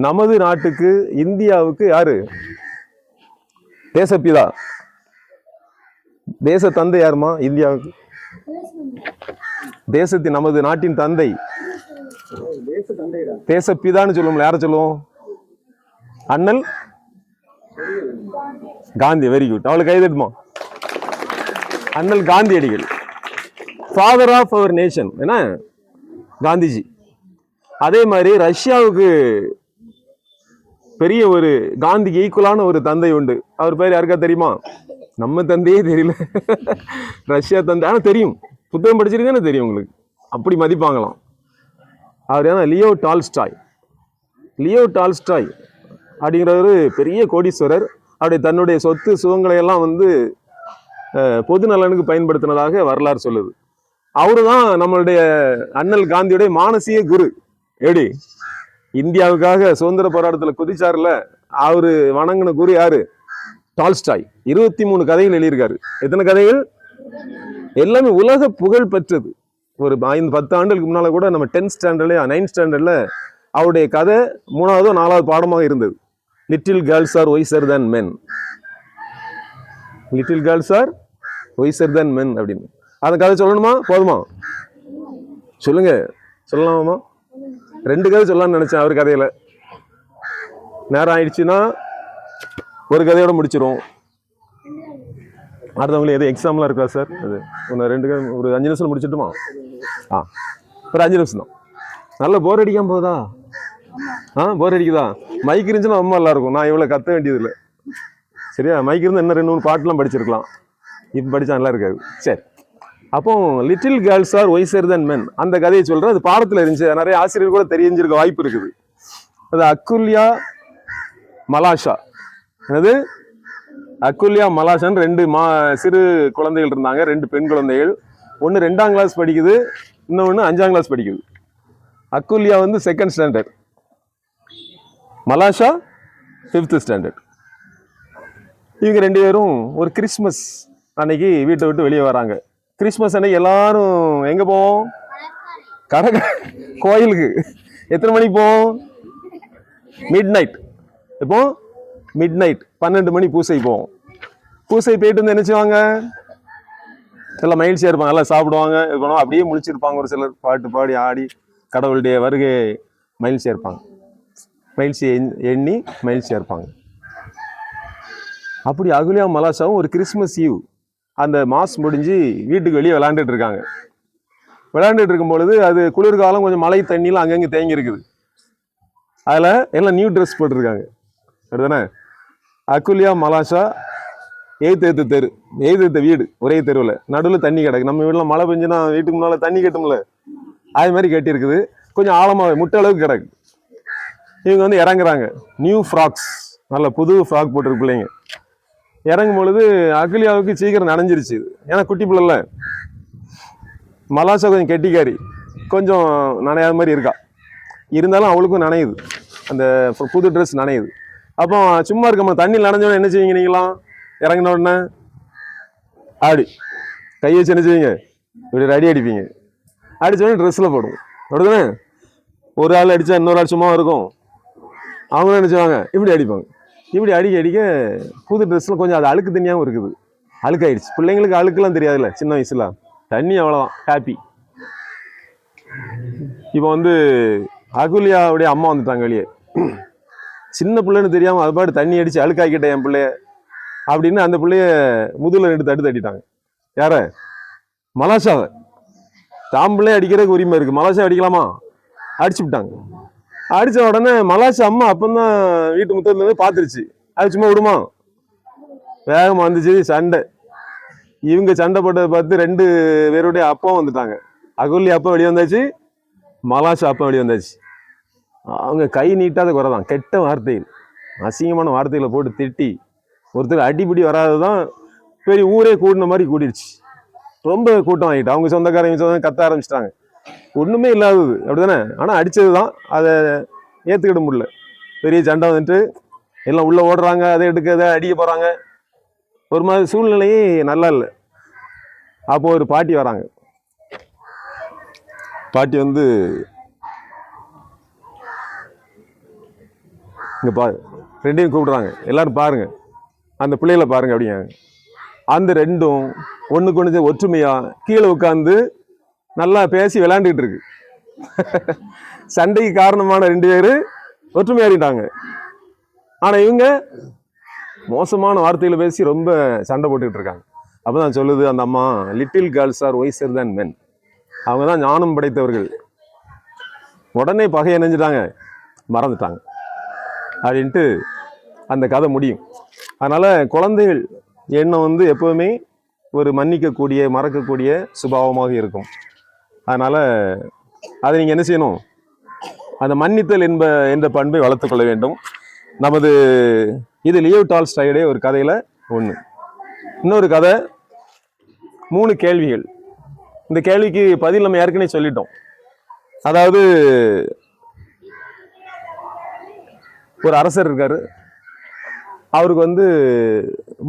நமது நாட்டுக்கு, இந்தியாவுக்கு யாரு தேசப்பிதா, தேச தந்தை யாருமா? இந்தியாவுக்கு தேசத்தின், நமது நாட்டின் தந்தை தேசப்பிதான்னு சொல்லுவோம்ல, யார சொல்லுவோம்? அண்ணல் காந்தி. Very good. அவளுக்கு கைதட்டுமா? அண்ணல் காந்தியடிகள், ஃபாதர் ஆஃப் அவர் நேஷன், என்ன காந்திஜி. அதே மாதிரி ரஷ்யாவுக்கு பெரிய ஒரு காந்திக்கு ஈக்குவலான ஒரு தந்தை உண்டு. அவர் பேர் யாருக்கா தெரியுமா? நம்ம தந்தையே தெரியல, ரஷ்யா தந்தை. ஆனா தெரியும், புத்தகம் படிச்சிருக்கேன்னு தெரியும் உங்களுக்கு, அப்படி மதிப்பாங்களாம். அவர் ஏன்னா லியோ டால்ஸ்டாய். லியோ டால்ஸ்டாய் அப்படிங்கிறவர் பெரிய கோடீஸ்வரர். அவருடைய தன்னுடைய சொத்து சுகங்களை எல்லாம் பொது நலனுக்கு பயன்படுத்தினதாக வரலாறு சொல்லுது. அவரு தான் நம்மளுடைய அண்ணல் காந்தியுடைய மானசீக குரு. எப்படி இந்தியாவுக்காக சுதந்திர போராட்டத்தில் குதிச்சார்ல, அவரு வணங்கின குரு யாரு? டால்ஸ்டாய். 23 கதைகள் எழுதியிருக்காரு. எத்தனை கதைகள்? எல்லாமே உலக புகழ் பெற்றது. ஒரு 5-10 ஆண்டுகளுக்கு முன்னால கூட நம்ம 10th ஸ்டாண்டர்ட்ல 9th ஸ்டாண்டர்ட்ல அவருடைய கதை 3வது 4வது பாடமாக இருந்தது. Little girls are wiser than men, little girls are wiser than men அப்படின்னு. அந்த கதை சொல்லணுமா? போதுமா? சொல்லுங்க, சொல்லலாமா? 2 கதை சொல்லலாம்னு நினைச்சேன் அவர் கதையில. நேரம் ஆயிடுச்சுன்னா ஒரு கதையோட முடிச்சிரும். அடுத்தவங்களுக்கு எது எக்ஸாம்லாம் இருக்கா சார்? அது ஒன்று 2 கதை ஒரு 5 நிமிஷம் முடிச்சிட்டுமா? ஒரு 5 நிமிஷம் தான். நல்ல போர் அடிக்காம போதா? போர் அடிக்குதா? மைக் இருந்துச்சுன்னா ரொம்ப நல்லா இருக்கும். நான் இவ்வளோ கத்த வேண்டியது இல்லை. சரியா? மைக் இருந்து என்ன 2-3 பாட்டுலாம் படிச்சிருக்கலாம். இப்போ படிச்சா நல்லா இருக்காது. சரி, அப்போ லிட்டில் கேர்ள்ஸ் ஆர் ஒய்சர் தென் மென் அந்த கதையை சொல்றேன். அது பாடத்தில் இருந்துச்சு, நிறைய ஆசிரியர் கூட தெரிஞ்சிருக்க வாய்ப்பு இருக்குது. அது அக்குல்யா மலாஷா. என்னது? அக்குல்யா மலாஷான்னு 2 சிறு குழந்தைகள் இருந்தாங்க, 2 பெண் குழந்தைகள். ஒன்று 2ஆம் கிளாஸ் படிக்குது, இன்னொன்று 5ஆம் கிளாஸ் படிக்குது. அக்குல்யா 2nd standard, Malasha 5th standard. இவங்க 2 பேரும் ஒரு கிறிஸ்மஸ் அன்னைக்கு வீட்டை விட்டு வெளியே வராங்க. கிறிஸ்மஸ் அன்னைக்கு எல்லாரும் எங்க போவோம்? கோயிலுக்கு. எத்தனை மணிக்கு போவோம்? Mid night. இப்போ மிட் நைட் 12 மணி பூசை போவோம். பூசை போயிட்டு வந்து என்ன செய்வாங்க? எல்லாம் மகிழ்ச்சியா இருப்பாங்க, எல்லாம் சாப்பிடுவாங்க, இது பண்ணுவாங்க, அப்படியே முழிச்சிருப்பாங்க. ஒரு சிலர் பாட்டு பாடி ஆடி கடவுளுடைய வருகை மகிழ்ச்சியா இருப்பாங்க, மகிழ்ச்சியை எண்ணி மகிழ்ச்சியா இருப்பாங்க. அப்படி அகுலியா மலாஷாவும் ஒரு கிறிஸ்மஸ் ஈவ் அந்த மாஸ் முடிஞ்சு வீட்டுக்கு வெளியே விளையாண்டுட்டு இருக்காங்க. விளையாண்டுட்டு இருக்கும் பொழுது அது குளிர்காலம், கொஞ்சம் மழை தண்ணியில் அங்கங்கே தேங்கி இருக்குது. அதில் எல்லாம் நியூ ட்ரெஸ் போட்டிருக்காங்க. அப்படிதானே? அகுலியா மலாஷா எய்த்து தெரு, எய்த்த வீடு, ஒரே தெருவில் நடுவில் தண்ணி கிடக்கு. நம்ம வீட்டில் மழை பெஞ்சுன்னா வீட்டுக்கு முன்னால் தண்ணி கட்டும்ல, அது மாதிரி கட்டி இருக்குது. கொஞ்சம் ஆழமாக முட்டை அளவுக்கு கிடக்கு. இவங்க வந்து இறங்குறாங்க. நியூ ஃப்ராக்ஸ், நல்ல புது ஃப்ராக் போட்டிருக்கு பிள்ளைங்க. இறங்கும் பொழுது அகுலியாவுக்கு சீக்கிரம் நனைஞ்சிருச்சு. ஏன்னா குட்டி பிள்ளைல. மலாஷா கொஞ்சம் கெட்டிக்காரி, கொஞ்சம் நனையாத மாதிரி இருக்கா. இருந்தாலும் அவளுக்கும் நனையுது, அந்த புது ட்ரெஸ் நனையுது. அப்போ சும்மா இருக்கம்மா, தண்ணியில் நனைஞ்சோன்னு என்ன செய்வீங்க நீங்களாம்? இறங்கின உடனே ஆடி கை வச்சு என்ன செய்வீங்க? இப்படி அடி அடிப்பீங்க. அடிச்சோடனே ட்ரெஸ்ஸில் போடும். அப்படிதானே? ஒரு ஆள் அடித்தா இன்னொரு ஆள் சும்மா இருக்கும். அவங்களும் என்ன செய்வாங்க? இப்படி அடிப்பாங்க. இப்படி அடிக்க அடிக்க புது ட்ரெஸ்ஸில் கொஞ்சம் அது அழுக்கு தண்ணியாகவும் இருக்குது. அழுக்காயிடுச்சு. பிள்ளைங்களுக்கு அழுக்கெல்லாம் தெரியாதுல்ல சின்ன வயசுல, தண்ணி அவ்வளோதான் ஹாப்பி. இப்போ வந்து அகுலியாவுடைய அம்மா வந்துட்டாங்க வெளியே. சின்ன பிள்ளைன்னு தெரியாமல் அது பாட்டு தண்ணி அடித்து அழுக்காக்கிட்டேன் என் பிள்ளைய அப்படின்னு அந்த பிள்ளைய முதுகில் எடுத்து தட்டிட்டாங்க. யார? மலாஷாவை. தாம் பிள்ளைய அடிக்கிறதுக்கு உரிமை இருக்கு, மலாஷா அடிக்கலாமா? அடிச்சு விட்டாங்க. அடித்த உடனே மலாஷா அம்மா அப்பந்தான் வீட்டு முத்தத்துலேருந்து பார்த்துருச்சு. அது சும்மா விடுமா? வேகமாக வந்துச்சு. சண்டை. இவங்க சண்டை போட்டதை பார்த்து 2 பேருடைய அப்பாவும் வந்துட்டாங்க. அகுலி அப்பா வெளியே வந்தாச்சு, மலாஷா அப்பா வெளியே வந்தாச்சு. அவங்க கை நீட்டாத குறை தான், கெட்ட வார்த்தைகள், அசிங்கமான வார்த்தைகளை போட்டு திட்டி ஒருத்தர் அடிப்படி வராதுதான் பெரிய ஊரே கூடின மாதிரி கூடிடுச்சு. ரொம்ப கூட்டம் ஆகிட்டு அவங்க சொந்தக்காரங்க கத்த ஆரம்பிச்சிட்டாங்க. ஒன்றுமே இல்லாதது. அப்படிதானே? ஆனால் அடித்தது தான், அதை ஏற்றுக்கிட முடியல. பெரிய சண்டை வந்துட்டு எல்லாம் உள்ளே ஓடுறாங்க, அதை எடுக்க அதை அடிக்க போகிறாங்க. ஒரு மாதிரி சூழ்நிலையே நல்லா இல்லை. அப்போ ஒரு பாட்டி வராங்க. பாட்டி வந்து இங்கே பாரு, ரெண்டையும் கூப்பிடுறாங்க. எல்லாரும் பாருங்க, அந்த பிள்ளைகளை பாருங்க அப்படிங்க. அந்த ரெண்டும் ஒன்றுக்கு ஒன்று ஒற்றுமையாக கீழே உட்காந்து நல்லா பேசி விளையாண்டுக்கிட்டு இருக்கு. சண்டைக்கு காரணமான 2 பேர் ஒற்றுமையாடிட்டாங்க. ஆனால் இவங்க மோசமான வார்த்தையில் பேசி ரொம்ப சண்டை போட்டுக்கிட்டு இருக்காங்க. அப்போ தான் சொல்லுது அந்த அம்மா, லிட்டில் கேர்ள்ஸ் ஆர் வைசர் தேன் மென். அவங்க தான் ஞானம் படைத்தவர்கள். உடனே பகையை நினைஞ்சிட்டாங்க, மறந்துட்டாங்க அப்படின்ட்டு அந்த கதை முடியும். அதனால் குழந்தைகள் எண்ணம் வந்து எப்போவுமே ஒரு மன்னிக்கக்கூடிய, மறக்கக்கூடிய சுபாவமாக இருக்கும். அதனால் அதை நீங்கள் என்ன செய்யணும்? அந்த மன்னித்தல் என்ற பண்பை வளர்த்துக்கொள்ள வேண்டும். நமது இது லியோ டால்ஸ்டாயுடைய ஒரு கதையில் ஒன்று. இன்னொரு கதை, 3 கேள்விகள். இந்த கேள்விக்கு பதில் நம்ம ஏற்கனவே சொல்லிட்டோம். அதாவது ஒரு அரசர் இருக்காரு, அவருக்கு வந்து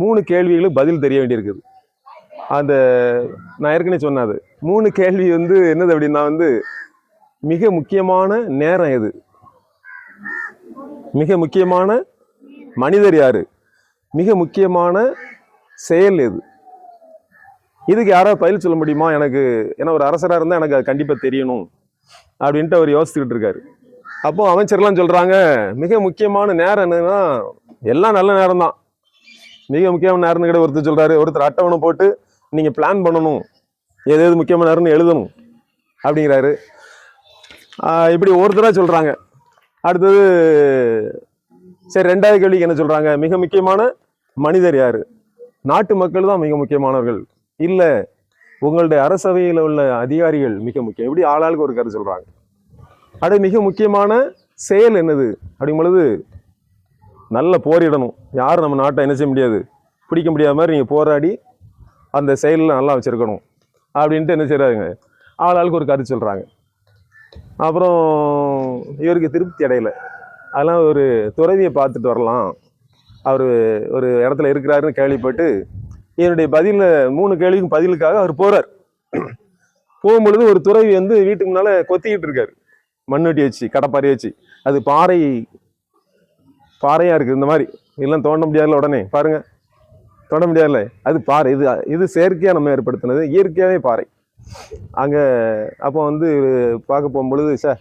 3 கேள்விகளுக்கு பதில் தெரிய வேண்டியிருக்குது. அந்த நான் ஏற்கனவே சொன்னது 3 கேள்வி வந்து என்னது அப்படின்னா வந்து, மிக முக்கியமான நேரம் எது, மிக முக்கியமான மனிதர் யாரு, மிக முக்கியமான செயல் எது, இதுக்கு யாராவது பதில் சொல்ல முடியுமா எனக்கு? ஏன்னா ஒரு அரசராக இருந்தால் எனக்கு அது கண்டிப்பாக தெரியணும் அப்படின்ட்டு அவர் யோசிச்சுக்கிட்டு இருக்காரு. அப்போ அமைச்சர்லாம் சொல்கிறாங்க, மிக முக்கியமான நேரம் என்னன்னா எல்லாம் நல்ல நேரம் தான், மிக முக்கியமான நேரம்னு கூட ஒருத்தர் சொல்கிறாரு. ஒருத்தர் அட்டவணை போட்டு நீங்கள் பிளான் பண்ணணும், எது முக்கியமான நேரம்னு எழுதணும் அப்படிங்கிறாரு. இப்படி ஒருத்தராக சொல்கிறாங்க. அடுத்தது சரி, 2வது கேள்விக்கு என்ன சொல்கிறாங்க? மிக முக்கியமான மனிதர் யார்? நாட்டு மக்கள் தான் மிக முக்கியமானவர்கள், இல்லை உங்களுடைய அரசவையில் உள்ள அதிகாரிகள் மிக முக்கியம். இப்படி ஆளாளுக்கு ஒரு கருத்து சொல்கிறாங்க. அது மிக முக்கியமான செயல் என்னது அப்படிங்கும் பொழுது, நல்ல போரிடணும், யாரும் நம்ம நாட்டை என்ன செய்ய முடியாது, பிடிக்க முடியாத மாதிரி நீங்கள் போராடி அந்த செயலில் நல்லா வச்சுருக்கணும் அப்படின்ட்டு என்ன செய்கிறாங்க, ஆளாளுக்கு ஒரு கருத்து சொல்கிறாங்க. அப்புறம் இவருக்கு திருப்தி அடையலை. அதெல்லாம் ஒரு துறவியை பார்த்துட்டு வரலாம், அவர் ஒரு இடத்துல இருக்கிறாருன்னு கேள்விப்பட்டு என்னுடைய பதிலில் 3 கேள்விக்கும் பதிலுக்காக அவர் போகிறார். போகும்பொழுது ஒரு துறவி வந்து வீட்டுக்கு முன்னால் கொத்திக்கிட்டு இருக்காரு, மண்வெட்டி வச்சு, கடப்பாரி வச்சு. அது பாறையாக இருக்குது. இந்த மாதிரி எல்லாம் தோண்ட முடியாதுல்ல, உடனே பாருங்க தோண்ட முடியாதுல்ல, அது பாறை. இது செயற்கையாக நம்ம ஏற்படுத்தினது, இயற்கையாகவே பாறை. அங்கே அப்போ வந்து பார்க்க போகும்பொழுது, சார்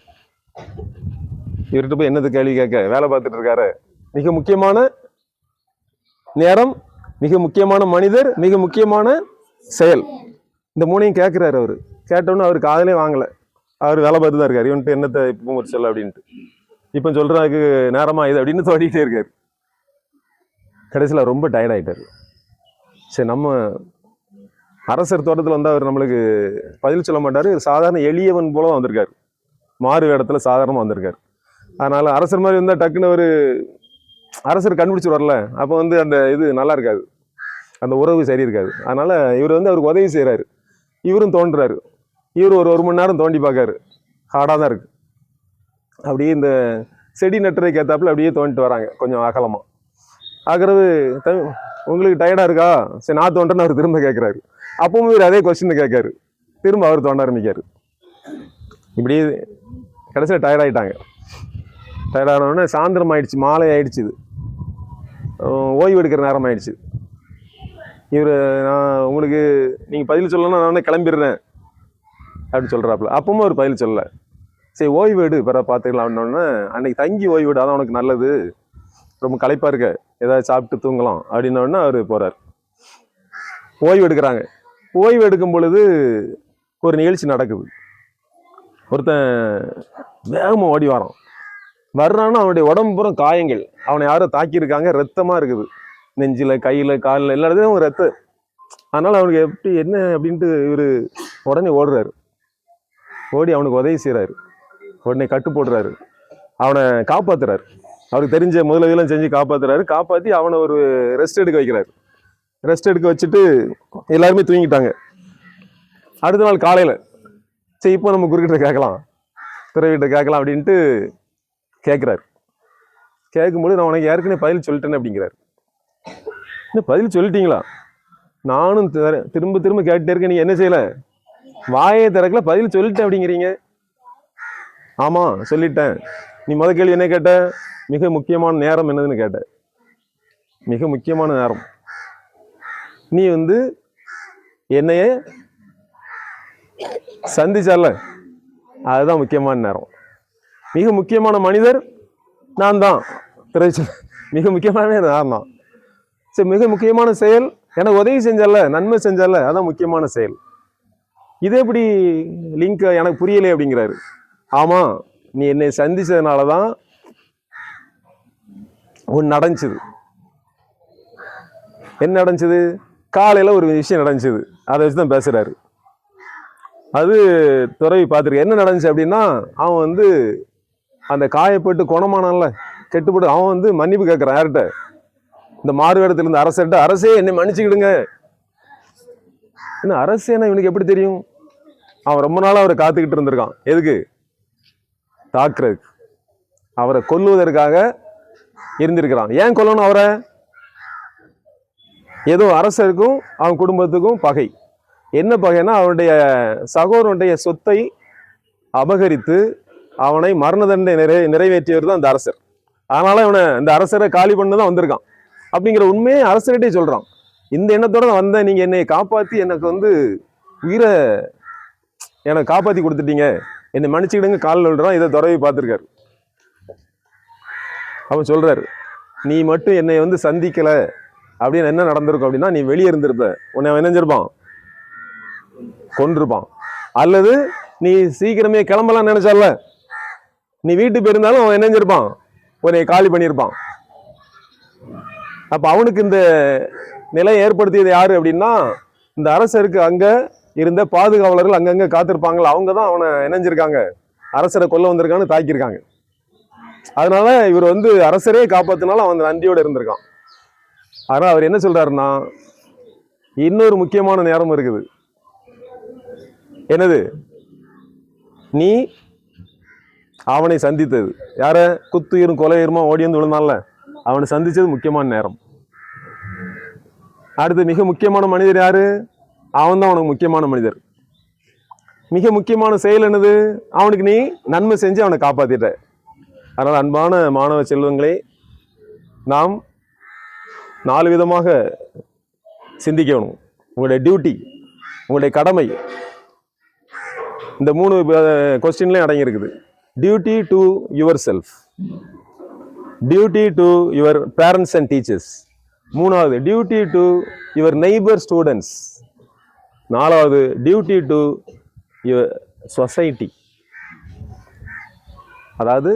இவர்கிட்ட போய் என்னது கேள்வி கேட்க, வேலை பார்த்துட்டு இருக்காரு, மிக முக்கியமான நேரம், மிக முக்கியமான மனிதர், மிக முக்கியமான செயல். இந்த மூணையும் கேட்குறாரு. அவர் கேட்டோன்னு அவர் காதலே வாங்கலை. அவர் வேலை பார்த்து தான் இருக்காரு. இவன்ட்டு என்னத்தை இப்போ ஒரு சொல்ல அப்படின்ட்டு இப்போ சொல்கிறதுக்கு நேரமா இது அப்படின்னு தோண்டிகிட்டே இருக்காரு. கடைசியில் ரொம்ப டயர்ட் ஆகிட்டார். சரி, நம்ம அரசர் தோட்டத்தில் வந்து அவர் நம்மளுக்கு பதில் சொல்ல மாட்டார். சாதாரண எளியவன் போல வந்திருக்காரு. மாறு வேடத்தில் சாதாரணமாக வந்திருக்காரு. அதனால் அரசர் மாதிரி இருந்தால் டக்குன்னு ஒரு அரசர் கண்டுபிடிச்சி வரல. அப்போ வந்து அந்த இது நல்லா இருக்காது, அந்த உறவு சரி இருக்காது. அதனால் இவர் வந்து அவருக்கு உதவி செய்கிறாரு. இவரும் தோன்றுறாரு. இவர் ஒரு மணி நேரம் தோண்டி பார்க்காரு. ஹார்டாக தான் இருக்குது. அப்படியே இந்த செடி நட்டுறதுக்கு ஏற்றாப்புல அப்படியே தோண்டிட்டு வராங்க கொஞ்சம் அகலமாக. ஆகிறது உங்களுக்கு டயர்டாக இருக்கா? சரி, நான் தோன்றேன்னு அவர் திரும்ப கேட்குறாரு. அப்பவும் இவர் அதே கொஸ்டின் கேட்காரு. திரும்ப அவர் தோண்ட ஆரம்பிக்காரு. இப்படி கடைசியில் டயர்ட் ஆகிட்டாங்க. டயர்ட் ஆனோடனே சாயந்தரம் ஆயிடுச்சு, மாலை ஆயிடுச்சு. இது ஓய்வு எடுக்கிற நேரம் ஆயிடுச்சு. இவர் நான் உங்களுக்கு நீங்கள் பதில் சொல்லணும்னா நான் கிளம்பிடுறேன் அப்படின்னு சொல்கிறாப்புல. அப்பவும் அவர் பதில் சொல்லலை. சரி, ஓய்வு எடு, பிற பார்த்துக்கலாம் அப்படின்னோடனே அன்னைக்கு தங்கி ஓய்வு எடு, அதான் உனக்கு நல்லது, ரொம்ப களைப்பாக இருக்க, ஏதாவது சாப்பிட்டு தூங்கலாம் அப்படின்னோடனே அவர் போகிறார். ஓய்வு எடுக்கிறாங்க. ஓய்வு எடுக்கும் பொழுது ஒரு நிகழ்ச்சி நடக்குது. ஒருத்தன் வேகமாக ஓடி வரான். வர்றான்னு அவனுடைய உடம்பு பூரா காயங்கள். அவனை யாரோ தாக்கியிருக்காங்க, ரத்தமாக இருக்குது. நெஞ்சில், கையில், காலில் எல்லா இடத்துலையும் ரத்தம். அதனால் அவனுக்கு எப்படி என்ன அப்படின்ட்டு இவர் உடனே ஓடுறாரு. ஓடி அவனுக்கு உதவி செய்கிறாரு. உடனே கட்டு போடுறாரு. அவனை காப்பாற்றுறாரு. அவருக்கு தெரிஞ்ச முதலுதவியெல்லாம் செஞ்சு காப்பாற்றுறாரு. காப்பாற்றி அவனை ஒரு ரெஸ்ட் எடுக்க வைக்கிறாரு. ரெஸ்ட் எடுக்க வச்சுட்டு எல்லாருமே தூங்கிட்டாங்க. அடுத்த நாள் காலையில் சரி, இப்போ நம்ம குருக்கிட்ட கேட்கலாம், துறவிகிட்ட கேட்கலாம் அப்படின்ட்டு கேட்குறாரு. கேட்கும்போது நான் உனக்கு ஏற்கனவே பதில் சொல்லிட்டேன்னு அப்படிங்கிறாரு. இன்னும் பதில் சொல்லிட்டீங்களா? நானும் திரும்ப திரும்ப கேட்டுட்டே இருக்கேன், நீ என்ன செய்யலை? வாயை திறக்கல, பதில் சொல்லிட்டேன் அப்படிங்கிறீங்க. ஆமாம் சொல்லிட்டேன். நீ முத கேள்வி என்ன கேட்ட? மிக முக்கியமான நேரம் என்னதுன்னு கேட்ட. மிக முக்கியமான நேரம். நீ வந்து என்னைய சந்திச்சால, அதுதான் முக்கியமான நேரம். மிக முக்கியமான மனிதர் நான் தான். மிக முக்கியமான நேரம் தான். சரி, மிக முக்கியமான செயல் எனக்கு உதவி செஞ்சால, நன்மை செஞ்சால, அதான் முக்கியமான செயல். இது எப்படி லிங்க் எனக்கு புரியலை அப்படிங்கிறாரு. ஆமா, நீ என்னை சந்திச்சதுனால தான் ஒன்று நடந்துச்சுது. என்ன நடந்துச்சுது? காலையில் ஒரு விஷயம் நடந்துச்சுது. அதை வச்சு தான் பேசுகிறாரு. அது துறவி பார்த்துருக்கு. என்ன நடந்துச்சு அப்படின்னா, அவன் வந்து அந்த காயப்பட்டு குணமானான்ல, கெட்டுப்பட்டு அவன் வந்து மன்னிப்பு கேட்குறான். யார்கிட்ட? இந்த மாறுவேடத்தில் இருந்த அரசர்கிட்ட. அரசே என்னை மன்னிச்சுக்கிடுங்க. என்ன அரசேனா இவனுக்கு எப்படி தெரியும்? அவன் ரொம்ப நாளாக அவரை காத்துக்கிட்டு இருந்திருக்கான். எதுக்கு? தாக்குறதுக்கு, அவரை கொல்லுவதற்காக இருந்திருக்கிறான். ஏன் கொல்லணும் அவரை? ஏதோ அரசருக்கும் அவன் குடும்பத்துக்கும் பகை. என்ன பகைன்னா, அவனுடைய சகோதரனுடைய சொத்தை அபகரித்து அவனை மரண தண்டனை நிறைவேற்றியவர் தான் இந்த அரசர். அதனால இவனை இந்த அரசரை காலி பண்ணு தான் வந்திருக்கான் அப்படிங்கிற உண்மையை அரசர்கிட்டே சொல்றான். இந்த எண்ணத்தோட வந்தேன், நீங்க என்னை காப்பாத்தி எனக்கு வந்து உயிரை எனக்கு காப்பாத்தி கொடுத்துட்டீங்க, என்னை மன்னிச்சுக்கிடுங்க காலில் விடுறான். இதை துறவி பார்த்துருக்காரு. அவன் சொல்றாரு, நீ மட்டும் என்னை வந்து சந்திக்கல அப்படின்னு என்ன நடந்திருக்கும் அப்படின்னா, நீ வெளியே இருந்திருப்ப, உன்னை இணைஞ்சிருப்பான், கொண்டிருப்பான். அல்லது நீ சீக்கிரமே கிளம்பலாம் நினைச்சால, நீ வீட்டுக்கு போயிருந்தாலும் அவன் இணைஞ்சிருப்பான், உன்னை காலி பண்ணியிருப்பான். அப்ப அவனுக்கு இந்த நிலையை ஏற்படுத்தியது யாரு அப்படின்னா, இந்த அரசருக்கு அங்க இருந்த பாதுகாவலர்கள் அங்கங்க காத்திருப்பாங்களா, அவங்க தான் அவனை இணைஞ்சிருக்காங்க, அரசரை கொல்ல வந்திருக்கான்னு தாக்கியிருக்காங்க. அதனால இவர் வந்து அரசரே காப்பாத்தினாலும் அவன் நன்றியோடு இருந்திருக்கான். அதனால அவர் என்ன சொல்றாருன்னா, இன்னொரு முக்கியமான நேரம் இருக்குது. என்னது? நீ அவனை சந்தித்தது. யார? குத்துயிரும் கொலையுமா ஓடி வந்து விழுந்தான்ல, அவனை சந்திச்சது முக்கியமான நேரம். அடுத்து மிக முக்கியமான மனிதர் யாரு? அவன் தான் அவனுக்கு முக்கியமான மனிதர். மிக முக்கியமான செயல் என்னது? அவனுக்கு நீ நன்மை செஞ்சு அவனை காப்பாத்திட்ட. அதனால் அன்பான மாணவ செல்வங்களே, நாம் 4 விதமாக சிந்திக்கணும். உங்களுடைய டியூட்டி, உங்களுடைய கடமை இந்த 3 கொஸ்டின்லையும் அடங்கி இருக்குது. Duty to yourself, duty to your parents and teachers, மூணாவது duty to your neighbour students. நாலாவது டியூட்டி டு யுவர் சொசைட்டி. அதாவது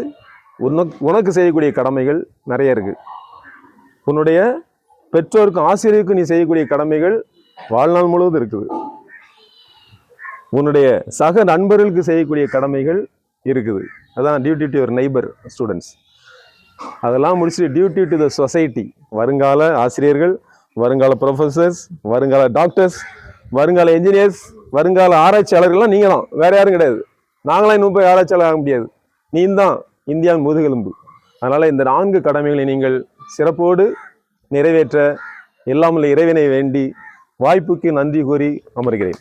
உனக்கு செய்யக்கூடிய கடமைகள் நிறைய இருக்கு. உன்னுடைய பெற்றோருக்கும் ஆசிரியருக்கும் நீ செய்யக்கூடிய கடமைகள் வாழ்நாள் முழுவதும் இருக்குது. உன்னுடைய சக நண்பர்களுக்கு செய்யக்கூடிய கடமைகள் இருக்குது. அதான் duty to your neighbour students. அதெல்லாம் முடிச்சுட்டு டியூட்டி டு த சொசைட்டி. வருங்கால ஆசிரியர்கள், வருங்கால ப்ரொஃபஸர்ஸ், வருங்கால டாக்டர்ஸ், வருங்கால என்ஜினியர்ஸ், வருங்கால ஆராய்ச்சியாளர்கள்லாம் நீங்கள் தான், வேற யாரும் கிடையாது. நாங்களாம் இன்னும் போய் ஆராய்ச்சியாளர் ஆக முடியாது. நீ தான் இந்தியாவின் முதுகெலும்பு. அதனால இந்த 4 கடமைகளை நீங்கள் சிறப்போடு நிறைவேற்ற எல்லாமுள்ள இறைவனை வேண்டி வாய்ப்புக்கு நன்றி கூறி அமர்கிறேன்.